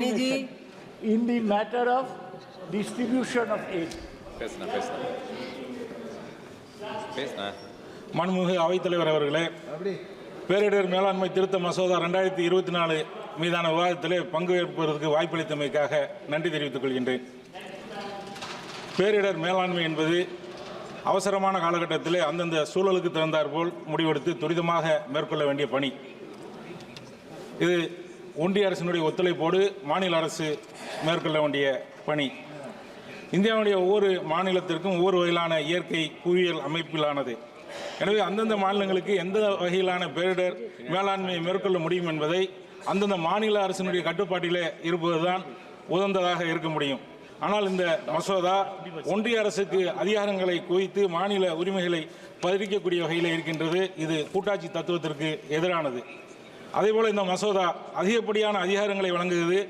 in the matter of distribution of aid. மாண்புமிகு அவைத்தலைவர் அவர்களே, பேரிடர் மேலாண்மை திருத்த மசோதா 2024 மீதான விவாதத்திலே பங்கு ஏற்பதற்கு வாய்ப்பளித்தமைக்காக நன்றி தெரிவித்துக் கொள்கின்றேன். பேரிடர் மேலாண்மை என்பது அவசரமான காலகட்டத்திலே அந்தந்த சூழலுக்கு தகுந்தாற்போல் முடிவெடுத்து துரிதமாக மேற்கொள்ள வேண்டிய பணி. இது ஒன்றிய அரசினுடைய ஒத்துழைப்போடு மாநில அரசு மேற்கொள்ள வேண்டிய பணி. இந்தியாவுடைய ஒவ்வொரு மாநிலத்திற்கும் ஒவ்வொரு வகையிலான இயற்கை புவியியல் அமைப்பிலானது. எனவே அந்தந்த மாநிலங்களுக்கு எந்த வகையிலான பேரிடர் மேலாண்மையை மேற்கொள்ள முடியும் என்பதை அந்தந்த மாநில அரசினுடைய கட்டுப்பாட்டிலே இருப்பதுதான் உகந்ததாக இருக்க முடியும். ஆனால் இந்த மசோதா ஒன்றிய அரசுக்கு அதிகாரங்களை குவித்து மாநில உரிமைகளை பறிக்கக்கூடிய வகையில் இருக்கின்றது. இது கூட்டாட்சி தத்துவத்திற்கு எதிரானது. அதேபோல் இந்த மசோதா அதிகப்படியான அதிகாரங்களை வழங்குகிறது.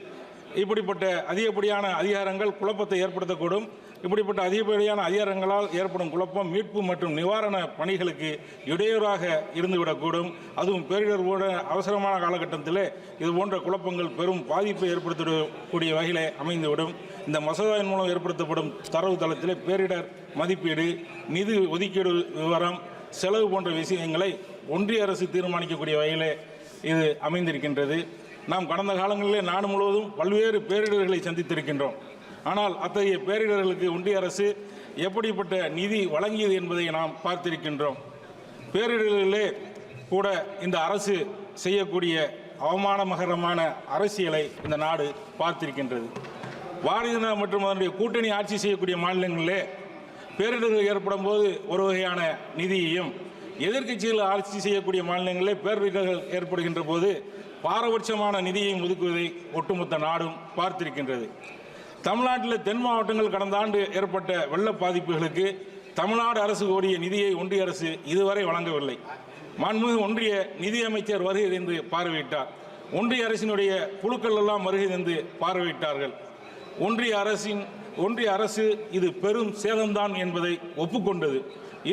இப்படிப்பட்ட அதிகப்படியான அதிகாரங்கள் குழப்பத்தை ஏற்படுத்தக்கூடும். இப்படிப்பட்ட அதிகப்படியான அதிகாரங்களால் ஏற்படும் குழப்பம் மீட்பு மற்றும் நிவாரண பணிகளுக்கு இடையூறாக இருந்துவிடக்கூடும். அதுவும் பேரிடர் போன்ற அவசரமான காலகட்டத்தில் இது போன்ற குழப்பங்கள் பெரும் பாதிப்பை ஏற்படுத்தக்கூடிய வகையில் அமைந்துவிடும். இந்த மசோதாவின் மூலம் ஏற்படுத்தப்படும் தரவு தளத்தில் பேரிடர் மதிப்பீடு, நிதி ஒதுக்கீடு விவரம், செலவு போன்ற விஷயங்களை ஒன்றிய அரசு தீர்மானிக்கக்கூடிய வகையில் இது அமைந்திருக்கின்றது. நாம் கடந்த காலங்களிலே நாடு முழுவதும் பல்வேறு பேரிடர்களை சந்தித்திருக்கின்றோம். ஆனால் அத்தகைய பேரிடர்களுக்கு ஒன்றிய அரசு எப்படிப்பட்ட நிதி வழங்கியது என்பதை நாம் பார்த்திருக்கின்றோம். பேரிடர்களிலே கூட இந்த அரசு செய்யக்கூடிய அவமானகரமான அரசியலை இந்த நாடு பார்த்திருக்கின்றது. பாரதிய ஜனதா மற்றும் அதனுடைய கூட்டணி ஆட்சி செய்யக்கூடிய மாநிலங்களிலே பேரிடர்கள் ஏற்படும் போது ஒரு வகையான நிதியையும், எதிர்க்கட்சிகள் ஆட்சி செய்யக்கூடிய மாநிலங்களிலே பேரிடர்கள் ஏற்படுகின்ற போது பாரபட்சமான நிதியையும் ஒதுக்குவதை ஒட்டுமொத்த நாடும் பார்த்திருக்கின்றது. தமிழ்நாட்டில் தென் மாவட்டங்கள் கடந்த ஆண்டு ஏற்பட்ட வெள்ள பாதிப்புகளுக்கு தமிழ்நாடு அரசு கோரிய நிதியை ஒன்றிய அரசு இதுவரை வழங்கவில்லை. மாண்புமிகு ஒன்றிய நிதியமைச்சர் வருகை என்று பார்வையிட்டார். ஒன்றிய அரசினுடைய குழுக்கள் எல்லாம் வருகை என்று பார்வையிட்டார்கள். ஒன்றிய அரசு இது பெரும் சேதம்தான் என்பதை ஒப்புக்கொண்டது.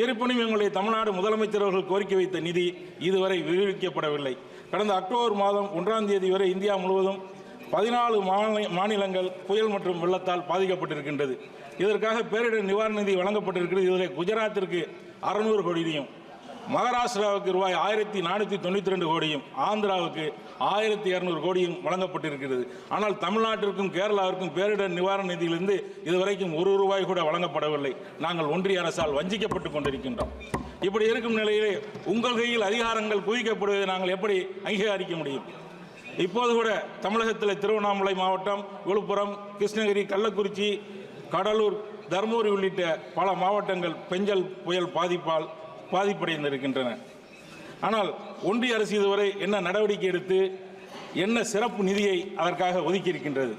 இருப்பினும் எங்களுடைய தமிழ்நாடு முதலமைச்சர் அவர்கள் கோரிக்கை வைத்த நிதி இதுவரை விடுவிக்கப்படவில்லை. கடந்த அக்டோபர் மாதம் 1ஆம் தேதி வரை இந்தியா முழுவதும் 14 மாநிலங்கள் புயல் மற்றும் வெள்ளத்தால் பாதிக்கப்பட்டிருக்கின்றது. இதற்காக பேரிடர் நிவாரண நிதி வழங்கப்பட்டிருக்கிறது. இதில் குஜராத்திற்கு 600 கோடியும், மகாராஷ்டிராவுக்கு ரூபாய் 1492 கோடியும், ஆந்திராவுக்கு 1200 கோடியும் வழங்கப்பட்டிருக்கிறது. ஆனால் தமிழ்நாட்டிற்கும் கேரளாவிற்கும் பேரிடர் நிவாரண நிதியிலிருந்து இதுவரைக்கும் ₹1 கூட வழங்கப்படவில்லை. நாங்கள் ஒன்றிய அரசால் வஞ்சிக்கப்பட்டு கொண்டிருக்கின்றோம். இப்படி இருக்கும் நிலையிலே உங்கள் கையில் அதிகாரங்கள் குவிக்கப்படுவதை நாங்கள் எப்படி அங்கீகரிக்க முடியும்? இப்போது கூட தமிழகத்தில் திருவண்ணாமலை மாவட்டம், விழுப்புரம், கிருஷ்ணகிரி, கள்ளக்குறிச்சி, கடலூர், தருமபுரி உள்ளிட்ட பல மாவட்டங்கள் பெஞ்சல் புயல் பாதிப்படைந்திருக்கின்றன. ஆனால் ஒன்றிய அரசு இதுவரை என்ன நடவடிக்கை எடுத்து என்ன சிறப்பு நிதியை அதற்காக ஒதுக்கியிருக்கின்றது?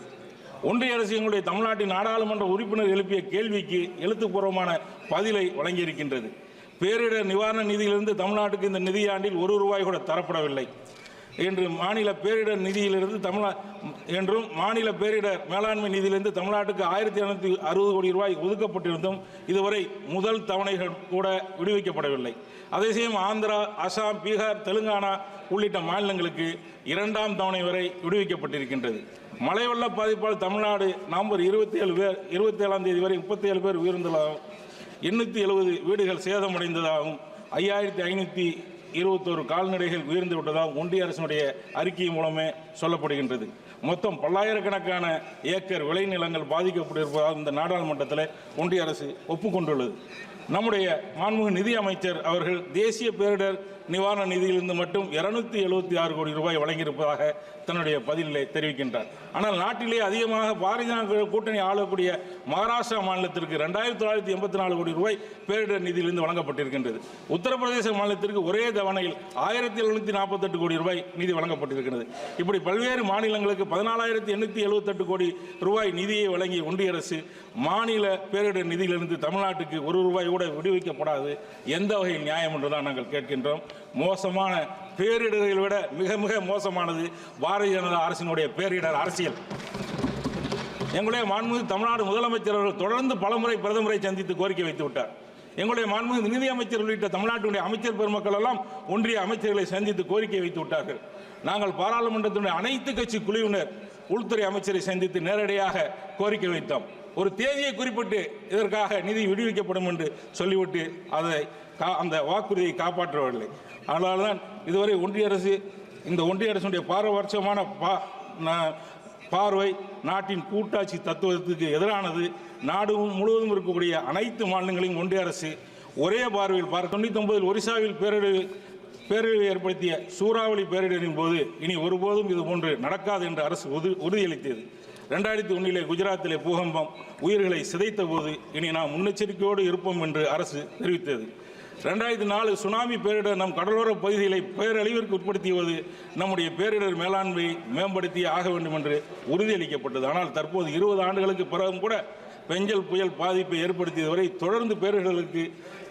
ஒன்றிய அரசு எங்களுடைய தமிழ்நாட்டின் நாடாளுமன்ற உறுப்பினர் எழுப்பிய கேள்விக்கு எழுத்துப்பூர்வமான பதிலை வழங்கியிருக்கின்றது. பேரிடர் நிவாரண நிதியிலிருந்து தமிழ்நாட்டுக்கு இந்த நிதியாண்டில் ₹1 கூட தரப்படவில்லை என்று மாநில பேரிடர் நிதியிலிருந்து என்றும் மாநில பேரிடர் மேலாண்மை நிதியிலிருந்து தமிழ்நாட்டுக்கு ₹1260 கோடி ஒதுக்கப்பட்டிருந்தும் இதுவரை முதல் தவணைகள் கூட விடுவிக்கப்படவில்லை. அதே சமயம் ஆந்திரா, அசாம், பீகார், தெலுங்கானா உள்ளிட்ட மாநிலங்களுக்கு 2ஆம் தவணை வரை விடுவிக்கப்பட்டிருக்கின்றது. மழை வெள்ள பாதிப்பால் தமிழ்நாடு நவம்பர் 27ஆம் தேதி வரை 37 பேர் உயிரிழந்ததாகவும் 870 வீடுகள் சேதமடைந்ததாகவும் 5521 கால்நடைகள் உயர்ந்து விட்டதாக ஒன்றிய அரசினுடைய அறிக்கை மூலமே சொல்லப்படுகின்றது. மொத்தம் பல்லாயிரக்கணக்கான ஏக்கர் விளைநிலங்கள் பாதிக்கப்பட்டிருப்பதாக இந்த நாடாளுமன்றத்தில் ஒன்றிய அரசு ஒப்புக்கொண்டுள்ளது. நம்முடைய மாண்புமிகு நிதி அமைச்சர் அவர்கள் தேசிய பேரிடர் நிவாரண நிதியிலிருந்து மட்டும் ₹276 கோடி வழங்கியிருப்பதாக தன்னுடைய பதிலிலே தெரிவிக்கின்றார். ஆனால் நாட்டிலே அதிகமாக பாரதிய ஜனதா கூட்டணி ஆளக்கூடிய மகாராஷ்டிரா மாநிலத்திற்கு ₹2984 கோடி பேரிடர் நிதியிலிருந்து வழங்கப்பட்டிருக்கின்றது. உத்தரப்பிரதேச மாநிலத்திற்கு ஒரே தவணையில் ₹1748 கோடி நிதி வழங்கப்பட்டிருக்கிறது. இப்படி பல்வேறு மாநிலங்களுக்கு ₹14,878 கோடி நிதியை வழங்கிய ஒன்றிய அரசு மாநில பேரிடர் நிதியிலிருந்து தமிழ்நாட்டுக்கு ₹1 கூட விடுவிக்கப்படாது எந்த வகையில் நியாயம் என்றுதான் நாங்கள் கேட்கின்றோம். மோசமான பேரிடர்களை விட மிக மிக மோசமானது பாரதிய ஜனதா அரசினுடைய பேரிடர் அரசியல். எங்களுடைய மாண்புமிகு தமிழ்நாடு முதலமைச்சர் அவர்கள் தொடர்ந்து பலமுறை பிரதமரை சந்தித்து கோரிக்கை வைத்து விட்டார். எங்களுடைய மாண்புமிகு நிதி அமைச்சர் உள்ளிட்ட தமிழ்நாட்டினுடைய அமைச்சர் பெருமக்கள் எல்லாம் ஒன்றிய அமைச்சர்களை சந்தித்து கோரிக்கை வைத்து விட்டார்கள். நாங்கள் பாராளுமன்றத்தினுடைய அனைத்து கட்சி குழுவினர் உள்துறை அமைச்சரை சந்தித்து நேரடியாக கோரிக்கை வைத்தோம். ஒரு தேதியை குறிப்பிட்டு இதற்காக நிதி விடுவிக்கப்படும் என்று சொல்லிவிட்டு அந்த வாக்குறுதியை காப்பாற்றவில்லை. அதனால்தான் இதுவரை இந்த ஒன்றிய அரசுடைய பாரபட்சமான பார்வை நாட்டின் கூட்டாட்சி தத்துவத்துக்கு எதிரானது. நாடு முழுவதும் இருக்கக்கூடிய அனைத்து மாநிலங்களையும் ஒன்றிய அரசு ஒரே பார்வையில் 99 ஒரிசாவில் பேரழிவு ஏற்படுத்திய சூறாவளி பேரிடரின் போது இனி ஒருபோதும் இது போன்று நடக்காது என்று அரசு உறுதியளித்தது. 2001 குஜராத்திலே பூகம்பம் உயிர்களை சிதைத்த போது இனி நாம் முன்னெச்சரிக்கையோடு இருப்போம் என்று அரசு தெரிவித்தது. 2004 சுனாமி பேரிடர் நம் கடலோர பகுதிகளை பேரழிவிற்கு உட்படுத்தியது நம்முடைய பேரிடர் மேலாண்மை மேம்படுத்தி ஆக வேண்டும் என்று உறுதியளிக்கப்பட்டது. ஆனால் தற்போது 20 ஆண்டுகளுக்கு பிறகும் கூட பெஞ்சல் புயல் பாதிப்பை ஏற்படுத்தியது வரை தொடர்ந்து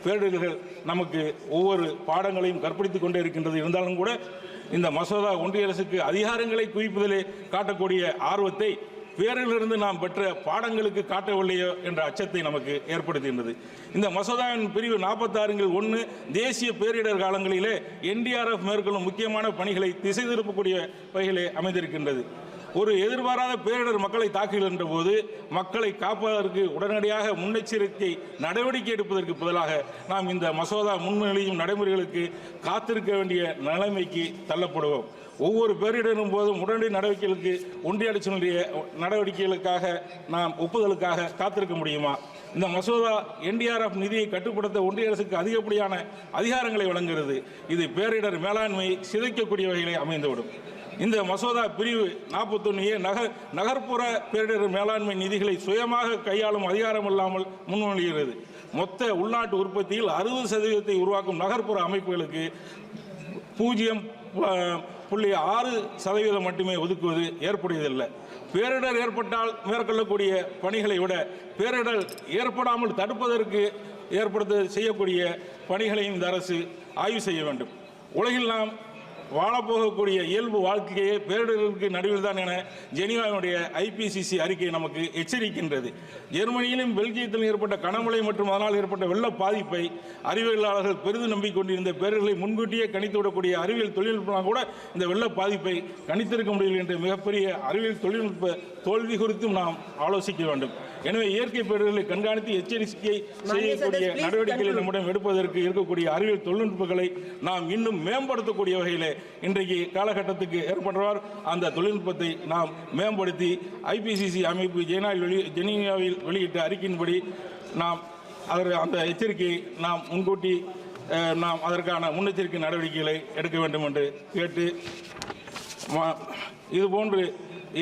பேரிடர்கள் நமக்கு ஒவ்வொரு பாடங்களையும் கற்பித்துக் கொண்டே இருக்கின்றது. இருந்தாலும் கூட இந்த மசோதா ஒன்றிய அரசுக்கு அதிகாரங்களை குவிப்பதிலே காட்டக்கூடிய ஆர்வத்தை பேரிலிருந்து நாம் பெற்ற பாடங்களுக்கு காட்டவில்லையோ என்ற அச்சத்தை நமக்கு ஏற்படுத்துகின்றது. இந்த மசோதாவின் பிரிவு 46(1) தேசிய பேரிடர் காலங்களிலே NDRF மேற்கொள்ளும் முக்கியமான பணிகளை திசை திருப்பக்கூடிய வகையிலே அமைந்திருக்கின்றது. ஒரு எதிர்பாராத பேரிடர் மக்களை தாக்குகின்ற போது மக்களை காப்பதற்கு உடனடியாக முன்னெச்சரிக்கை நடவடிக்கை எடுப்பதற்கு பதிலாக நாம் இந்த மசோதா முன்மொழியும் நடைமுறைகளுக்கு காத்திருக்க வேண்டிய நிலைமைக்கு தள்ளப்படுவோம். ஒவ்வொரு பேரிடரும் போதும் உடனடி நடவடிக்கைகளுக்கு ஒன்றிய அரசினுடைய நடவடிக்கைகளுக்காக நாம் ஒப்புதலுக்காக காத்திருக்க முடியுமா? இந்த மசோதா NDRF நிதியை கட்டுப்படுத்த ஒன்றிய அரசுக்கு அதிகப்படியான அதிகாரங்களை வழங்குகிறது. இது பேரிடர் மேலாண்மை சிதைக்கக்கூடிய வகையிலே அமைந்துவிடும். இந்த மசோதா பிரிவு 41A நகர்ப்புற பேரிடர் மேலாண்மை நிதிகளை சுயமாக கையாளும் அதிகாரம் இல்லாமல் முன்மொழிகிறது. மொத்த உள்நாட்டு உற்பத்தியில் 60% உருவாக்கும் நகர்ப்புற அமைப்புகளுக்கு 0.6% மட்டுமே ஒதுக்குவது ஏற்புடையதில்லை. பேரிடர் ஏற்பட்டால் மேற்கொள்ளக்கூடிய பணிகளை விட பேரிடர் ஏற்படாமல் தடுப்பதற்கு செய்யக்கூடிய பணிகளையும் இந்த அரசு ஆய்வு செய்ய வேண்டும். உலகில் நாம் வாழப்போகக்கூடிய இயல்பு வாழ்க்கையே பேரிடருக்கு நடுவில் தான் என ஜெனீவாவுடைய IPCC அறிக்கை நமக்கு எச்சரிக்கின்றது. ஜெர்மனியிலும் பெல்ஜியத்திலும் ஏற்பட்ட கனமழை மற்றும் அதனால் ஏற்பட்ட வெள்ள பாதிப்பை அறிவியலாளர்கள் பெரிதும் நம்பிக்கொண்டிருந்த பேரிடர்களை முன்கூட்டியே கணித்துவிடக்கூடிய அறிவியல் தொழில்நுட்பம் கூட இந்த வெள்ள பாதிப்பை கணித்திருக்க முடியவில்லை என்ற மிகப்பெரிய அறிவியல் தொழில்நுட்ப தோல்வி குறித்தும் நாம் ஆலோசிக்க வேண்டும். எனவே இயற்கை பேரிடர்களை கண்காணித்து எச்சரிக்கை செய்யக்கூடிய நடவடிக்கைகளை நம்முடன் எடுப்பதற்கு இருக்கக்கூடிய அறிவியல் தொழில்நுட்பங்களை நாம் இன்னும் மேம்படுத்தக்கூடிய வகையில் இன்றைக்கு காலகட்டத்துக்கு ஏற்படுவார். அந்த தொழில்நுட்பத்தை நாம் மேம்படுத்தி IPCC அமைப்பு ஜெனீவாவில் வெளியிட்ட அறிக்கையின்படி நாம் அந்த எச்சரிக்கையை நாம் முன்கூட்டி நாம் அதற்கான முன்னெச்சரிக்கை நடவடிக்கைகளை எடுக்க வேண்டும் என்று கேட்டு, இதுபோன்று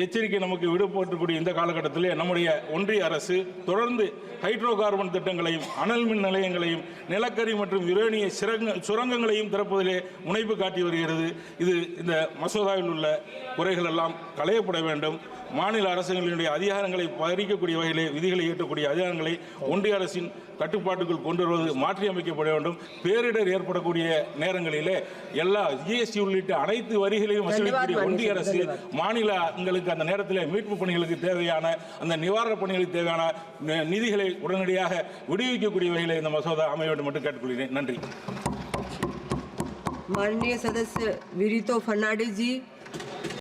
எச்சரிக்கை நமக்கு விடுபட்டுக்கூடிய இந்த காலகட்டத்திலே நம்முடைய ஒன்றிய அரசு தொடர்ந்து ஹைட்ரோ கார்பன் திட்டங்களையும் அனல் மின் நிலையங்களையும் நிலக்கரி மற்றும் யுரேனிய சுரங்கங்களையும் திறப்பதிலே முனைப்பு காட்டி வருகிறது. இந்த மசோதாவில் உள்ள குறைகள் எல்லாம் களையப்பட வேண்டும். மாநில அரசுகளினுடைய அதிகாரங்களை பறிக்கக்கூடிய வகையிலே விதிகளை இயற்றக்கூடிய அதிகாரங்களை ஒன்றிய அரசின் கட்டுப்பாட்டுக்குள் கொண்டு வருவது மாற்றியமைக்கப்பட வேண்டும். பேரிடர் ஏற்படக்கூடிய நேரங்களிலே எல்லா GST உள்ளிட்ட அனைத்து வரிகளையும் வசூலிக்கக்கூடிய ஒன்றிய அரசு மாநிலங்களுக்கு அந்த நேரத்தில் மீட்பு பணிகளுக்கு தேவையான அந்த நிவாரணப் பணிகளுக்கு தேவையான நிதிகளை உடனடியாக விடுவிக்கக்கூடிய வகையில் இந்த மசோதா அமைய வேண்டும் என்று கேட்டுக்கொள்கிறேன். நன்றி. माननीय सदस्य विरितो फर्नांडिस जी।